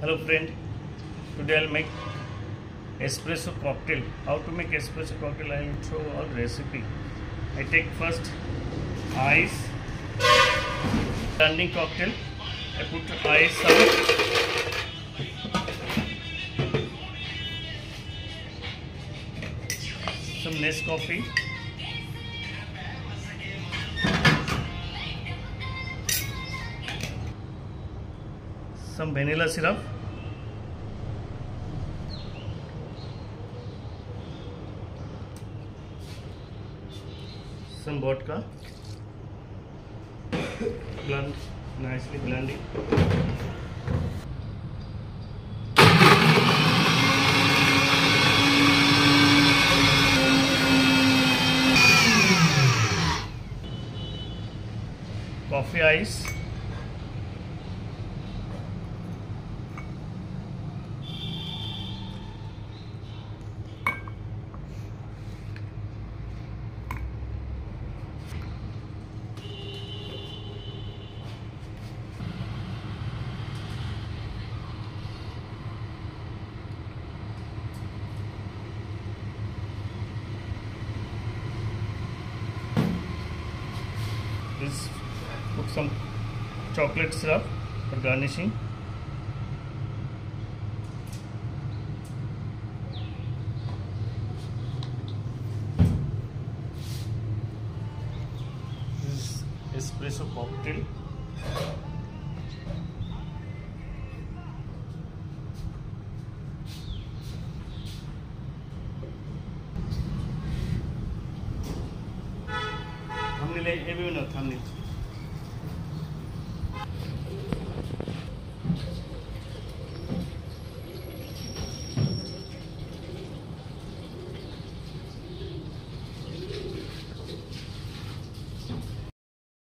Hello friend, today I'll make espresso cocktail. How to make espresso cocktail? I will show all recipe. I take first ice, blending cocktail. I put ice some Nescoffee, some vanilla syrup, some vodka, blend nicely, blending. Coffee ice, this put some chocolate syrup for garnishing. This is espresso cocktail. Thumbnail, everyone, thumbnail.